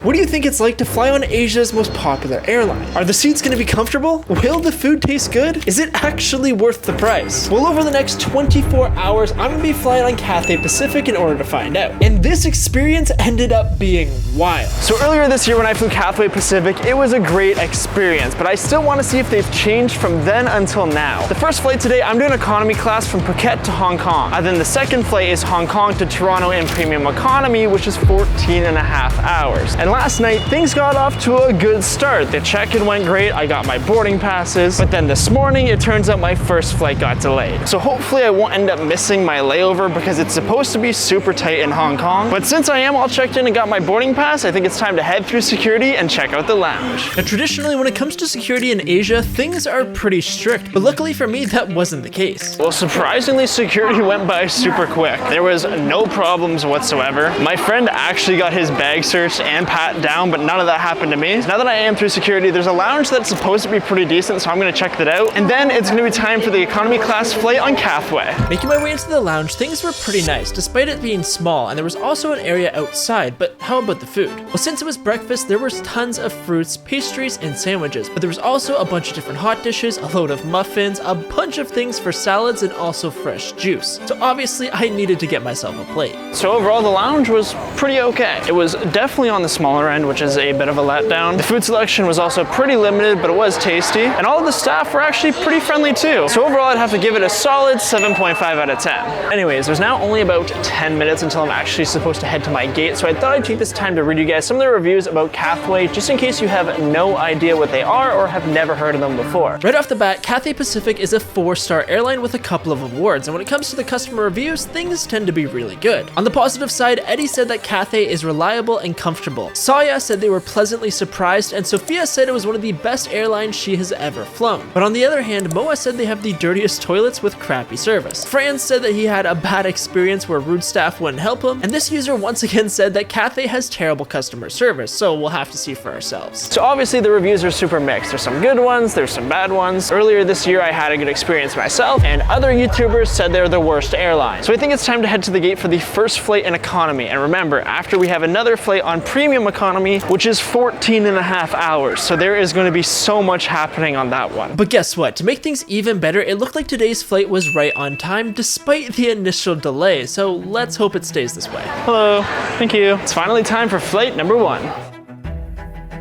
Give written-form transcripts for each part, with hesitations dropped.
What do you think it's like to fly on Asia's most popular airline? Are the seats going to be comfortable? Will the food taste good? Is it actually worth the price? Well, over the next 24 hours, I'm going to be flying on Cathay Pacific in order to find out. And this experience ended up being wild. So earlier this year when I flew Cathay Pacific, it was a great experience, but I still want to see if they've changed from then until now. The first flight today, I'm doing economy class from Phuket to Hong Kong. And then the second flight is Hong Kong to Toronto in premium economy, which is 14 and a half hours. And last night, things got off to a good start. The check-in went great, I got my boarding passes, but then this morning, it turns out my first flight got delayed. So hopefully I won't end up missing my layover because it's supposed to be super tight in Hong Kong. But since I am all checked in and got my boarding pass, I think it's time to head through security and check out the lounge. Now, traditionally, when it comes to security in Asia, things are pretty strict, but luckily for me, that wasn't the case. Well, surprisingly, security went by super quick. There was no problems whatsoever. My friend actually got his bag searched and pat down, but none of that happened to me. So now that I am through security, there's a lounge that's supposed to be pretty decent, so I'm gonna check that out. And then it's gonna be time for the economy class flight on Cathay. Making my way into the lounge, things were pretty nice, despite it being small, and there was also an area outside, but how about the food? Well, since it was breakfast, there was tons of fruits, pastries, and sandwiches, but there was also a bunch of different hot dishes, a load of muffins, a bunch of things for salads, and also fresh juice. So obviously, I needed to get myself a plate. So overall, the lounge was pretty okay. It was definitely on the smaller end, which is a bit of a letdown. The food selection was also pretty limited, but it was tasty, and all of the staff were actually pretty friendly too. So overall, I'd have to give it a solid 7.5 out of 10. Anyways, there's now only about 10 minutes until I'm actually supposed to head to my gate, so I thought I'd take this time to read you guys some of the reviews about Cathay, just in case you have no idea what they are or have never heard of them before. Right off the bat, Cathay Pacific is a 4-star airline with a couple of awards, and when it comes to the customer reviews, things tend to be really good. On the positive side, Eddie said that Cathay is reliable and comfortable. Saya said they were pleasantly surprised, and Sophia said it was one of the best airlines she has ever flown. But on the other hand, Moa said they have the dirtiest toilets with crappy service. Franz said that he had a bad experience where rude staff wouldn't help him, and this user once again said that Cathay has terrible customer service, so we'll have to see for ourselves. So obviously the reviews are super mixed. There's some good ones, there's some bad ones. Earlier this year I had a good experience myself, and other YouTubers said they're the worst airline. So I think it's time to head to the gate for the first flight in economy, and remember, after we have another flight on premium economy, which is 14 and a half hours, so there is going to be so much happening on that one. But guess what? To make things even better, it looked like today's flight was right on time despite the initial delay, so let's hope it stays this way. Hello, thank you. It's finally time for flight number 1.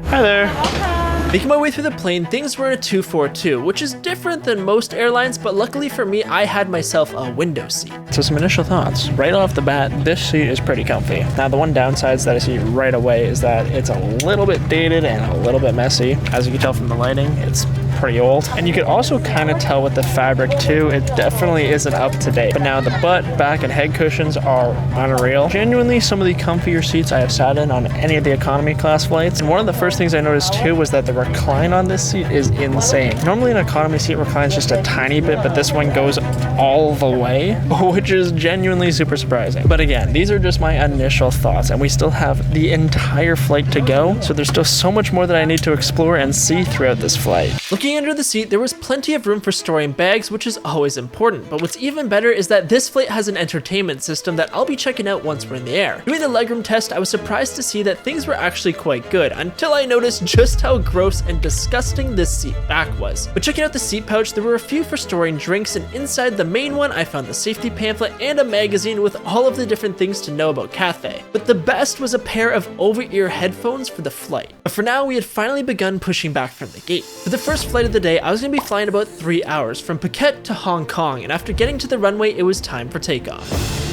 Hi there. Making my way through the plane, things were in a 242, which is different than most airlines, but luckily for me, I had myself a window seat. So some initial thoughts. Right off the bat, this seat is pretty comfy. Now the one downside that I see right away is that it's a little bit dated and a little bit messy. As you can tell from the lighting, it's pretty old. And you could also kind of tell with the fabric too, it definitely isn't up to date. But now the butt, back, and head cushions are unreal. Genuinely some of the comfier seats I have sat in on any of the economy class flights. And one of the first things I noticed too was that the recline on this seat is insane. Normally an economy seat reclines just a tiny bit, but this one goes all the way, which is genuinely super surprising. But again, these are just my initial thoughts, and we still have the entire flight to go, so there's still so much more that I need to explore and see throughout this flight. Looking under the seat, there was plenty of room for storing bags, which is always important, but what's even better is that this flight has an entertainment system that I'll be checking out once we're in the air. Doing the legroom test, I was surprised to see that things were actually quite good, until I noticed just how gross and disgusting this seat back was. But checking out the seat pouch, there were a few for storing drinks, and inside the main one, I found the safety pamphlet and a magazine with all of the different things to know about Cathay. But the best was a pair of over-ear headphones for the flight. But for now, we had finally begun pushing back from the gate. For the first flight of the day, I was going to be flying about 3 hours from Phuket to Hong Kong, and after getting to the runway, it was time for takeoff.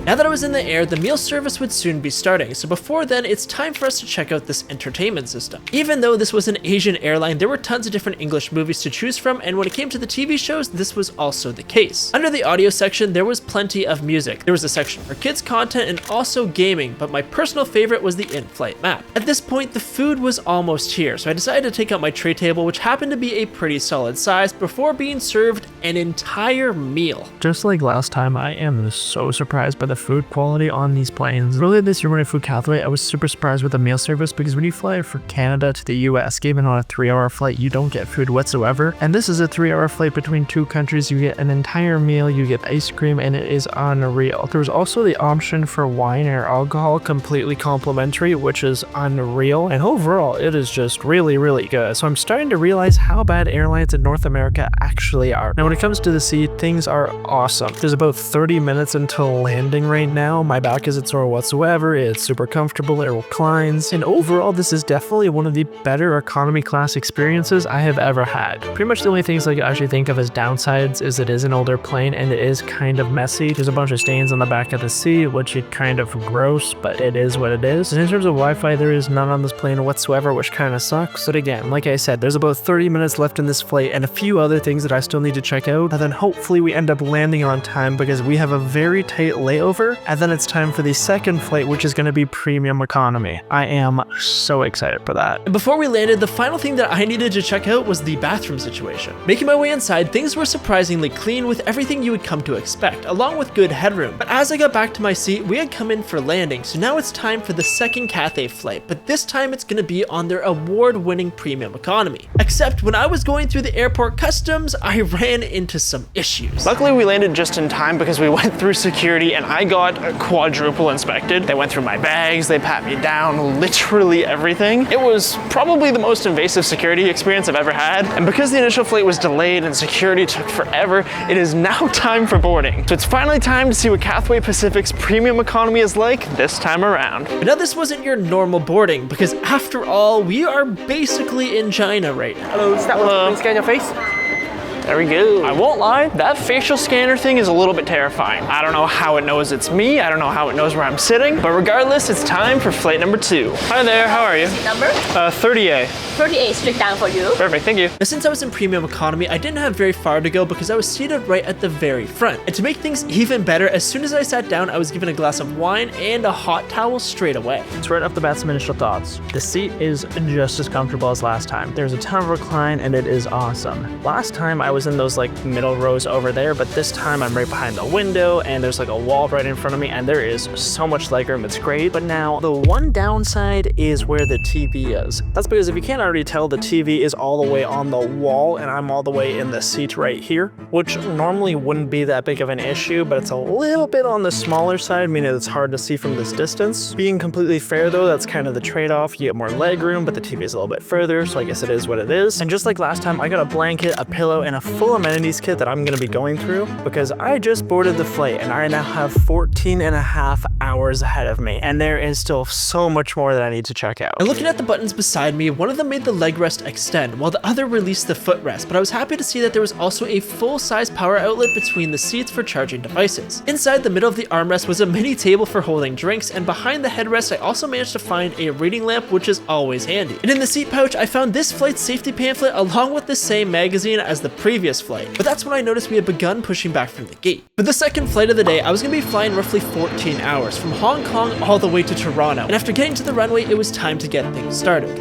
Now that I was in the air, the meal service would soon be starting, so before then, it's time for us to check out this entertainment system. Even though this was an Asian airline, there were tons of different English movies to choose from, and when it came to the TV shows, this was also the case. Under the audio section, there was plenty of music. There was a section for kids content and also gaming, but my personal favorite was the in-flight map. At this point, the food was almost here, so I decided to take out my tray table, which happened to be a pretty solid size, before being served an entire meal. Just like last time, I am so surprised by the the food quality on these planes. Earlier this year when I flew Cathay, I was super surprised with the meal service because when you fly from Canada to the US, even on a 3-hour flight, you don't get food whatsoever. And this is a 3-hour flight between two countries. You get an entire meal, you get ice cream, and it is unreal. There was also the option for wine or alcohol, completely complimentary, which is unreal. And overall, it is just really, really good. So I'm starting to realize how bad airlines in North America actually are. Now, when it comes to the seat, things are awesome. There's about 30 minutes until landing right now. My back isn't sore whatsoever. It's super comfortable. It reclines. And overall, this is definitely one of the better economy class experiences I have ever had. Pretty much the only things I actually think of as downsides is it is an older plane and it is kind of messy. There's a bunch of stains on the back of the seat, which is kind of gross, but it is what it is. And in terms of Wi-Fi, there is none on this plane whatsoever, which kind of sucks. But again, like I said, there's about 30 minutes left in this flight and a few other things that I still need to check out. And then hopefully we end up landing on time because we have a very tight layover. And then it's time for the second flight, which is going to be premium economy. I am so excited for that. And before we landed, the final thing that I needed to check out was the bathroom situation. Making my way inside, things were surprisingly clean with everything you would come to expect, along with good headroom. But as I got back to my seat, we had come in for landing, so now it's time for the second Cathay flight, but this time it's going to be on their award-winning premium economy. Except when I was going through the airport customs, I ran into some issues. Luckily, we landed just in time because we went through security and I got quadruple inspected. They went through my bags, they pat me down, literally everything. It was probably the most invasive security experience I've ever had. And because the initial flight was delayed and security took forever, it is now time for boarding. So it's finally time to see what Cathay Pacific's premium economy is like this time around. But now this wasn't your normal boarding because after all, we are basically in China right now. Hello, is that one? Please scan your face. There we go. I won't lie, that facial scanner thing is a little bit terrifying. I don't know how it knows it's me, I don't know how it knows where I'm sitting, but regardless, it's time for flight number 2. Hi there, how are you? Number? 30A. 38 straight down for you. Perfect, thank you. Now, since I was in premium economy, I didn't have very far to go because I was seated right at the very front. And to make things even better, as soon as I sat down, I was given a glass of wine and a hot towel straight away. So right off the bat, some initial thoughts. The seat is just as comfortable as last time. There's a ton of recline and it is awesome. Last time I was in those like middle rows over there, but this time I'm right behind the window and there's like a wall right in front of me and there is so much legroom, it's great. But now the one downside is where the TV is. That's because if you can't already tell, the TV is all the way on the wall and I'm all the way in the seat right here, which normally wouldn't be that big of an issue, but it's a little bit on the smaller side, meaning it's hard to see from this distance. Being completely fair though, that's kind of the trade-off. You get more legroom, but the TV is a little bit further, so I guess it is what it is. And just like last time, I got a blanket, a pillow, and a full amenities kit that I'm gonna be going through because I just boarded the flight and I now have 14.5 hours ahead of me, and there is still so much more that I need to check out. And looking at the buttons beside me, one of them made the leg rest extend while the other released the footrest, but I was happy to see that there was also a full-size power outlet between the seats for charging devices. Inside the middle of the armrest was a mini table for holding drinks, and behind the headrest I also managed to find a reading lamp, which is always handy. And in the seat pouch I found this flight's safety pamphlet along with the same magazine as the previous flight, but that's when I noticed we had begun pushing back from the gate. For the second flight of the day, I was going to be flying roughly 14 hours from Hong Kong all the way to Toronto, and after getting to the runway it was time to get things started.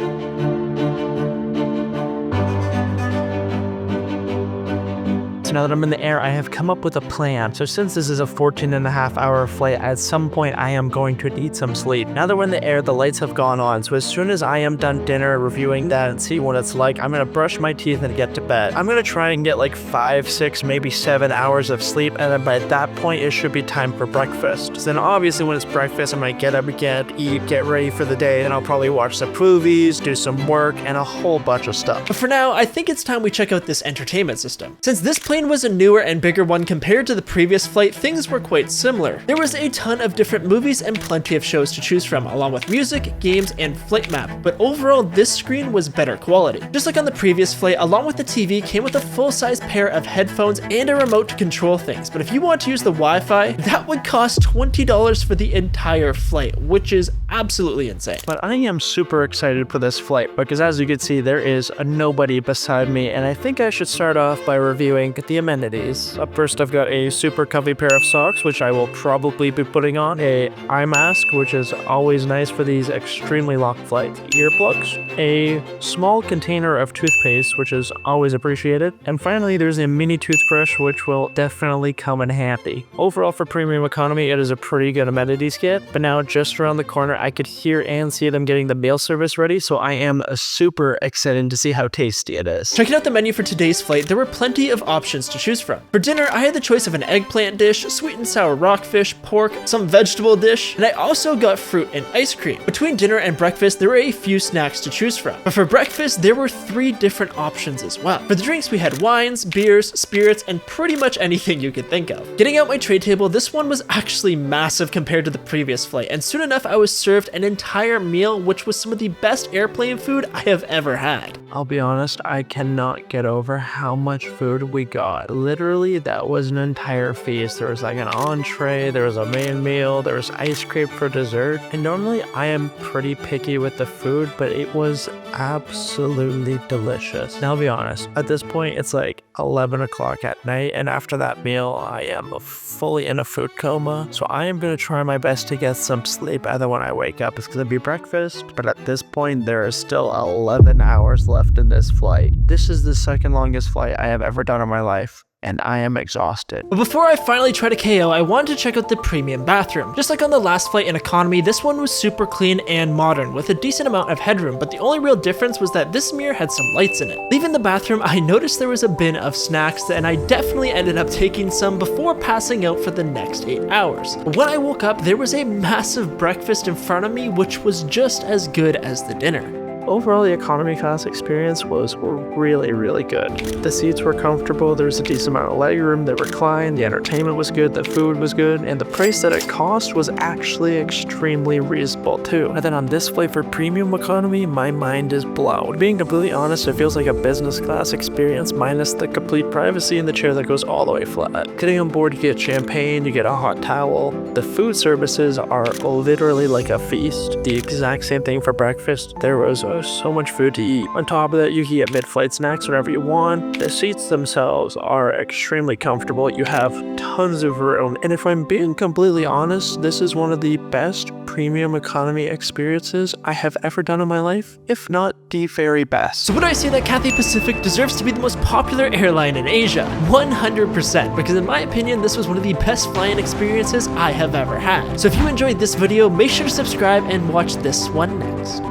Now that I'm in the air, I have come up with a plan. So since this is a 14.5 hour flight, at some point I am going to need some sleep. Now that we're in the air, the lights have gone on. So as soon as I am done dinner, reviewing that and see what it's like, I'm gonna brush my teeth and get to bed. I'm gonna try and get like 5, 6, maybe 7 hours of sleep. And then by that point, it should be time for breakfast. So then obviously when it's breakfast, I might get up again, eat, get ready for the day. Then I'll probably watch some movies, do some work, and a whole bunch of stuff. But for now, I think it's time we check out this entertainment system. Since this plane was a newer and bigger one compared to the previous flight, things were quite similar. There was a ton of different movies and plenty of shows to choose from, along with music, games, and flight map, but overall this screen was better quality. Just like on the previous flight, along with the TV came with a full-size pair of headphones and a remote to control things, but if you want to use the Wi-Fi, that would cost $20 for the entire flight, which is absolutely insane. But I am super excited for this flight because as you can see, there is nobody beside me, and I think I should start off by reviewing the the amenities. Up first, I've got a super comfy pair of socks, which I will probably be putting on, a eye mask, which is always nice for these extremely long flights, earplugs, a small container of toothpaste, which is always appreciated, and finally there's a mini toothbrush, which will definitely come in handy. Overall, for premium economy, it is a pretty good amenities kit, but now just around the corner, I could hear and see them getting the meal service ready, so I am super excited to see how tasty it is. Checking out the menu for today's flight, there were plenty of options to choose from. For dinner, I had the choice of an eggplant dish, sweet and sour rockfish, pork, some vegetable dish, and I also got fruit and ice cream. Between dinner and breakfast, there were a few snacks to choose from. But for breakfast, there were 3 different options as well. For the drinks, we had wines, beers, spirits, and pretty much anything you could think of. Getting out my tray table, this one was actually massive compared to the previous flight, and soon enough I was served an entire meal, which was some of the best airplane food I have ever had. I'll be honest, I cannot get over how much food we got. Literally, that was an entire feast. There was like an entree, there was a main meal, there was ice cream for dessert. And normally I am pretty picky with the food, but it was absolutely delicious. Now I'll be honest, at this point it's like 11 o'clock at night, and after that meal I am fully in a food coma. So I am going to try my best to get some sleep either when I wake up. It's going to be breakfast, but at this point there is still 11 hours left in this flight. This is the second longest flight I have ever done in my life, and I am exhausted. But before I finally try to KO, I wanted to check out the premium bathroom. Just like on the last flight in economy, this one was super clean and modern with a decent amount of headroom, but the only real difference was that this mirror had some lights in it. Leaving the bathroom, I noticed there was a bin of snacks, and I definitely ended up taking some before passing out for the next 8 hours. When I woke up, there was a massive breakfast in front of me, which was just as good as the dinner. Overall, the economy class experience was really good. The seats were comfortable, there was a decent amount of legroom, they reclined, the entertainment was good, the food was good, and the price that it cost was actually extremely reasonable too. And then on this flight for premium economy, my mind is blown. Being completely honest, it feels like a business class experience minus the complete privacy in the chair that goes all the way flat. Getting on board, you get champagne, you get a hot towel. The food services are literally like a feast. The exact same thing for breakfast. There was so much food to eat. On top of that, you can get mid-flight snacks whenever you want. The seats themselves are extremely comfortable. You have tons of room. And if I'm being completely honest, this is one of the best premium economy experiences I have ever done in my life, if not the very best. So would I say that Cathay Pacific deserves to be the most popular airline in Asia? 100%, because in my opinion, this was one of the best flying experiences I have ever had. So if you enjoyed this video, make sure to subscribe and watch this one next.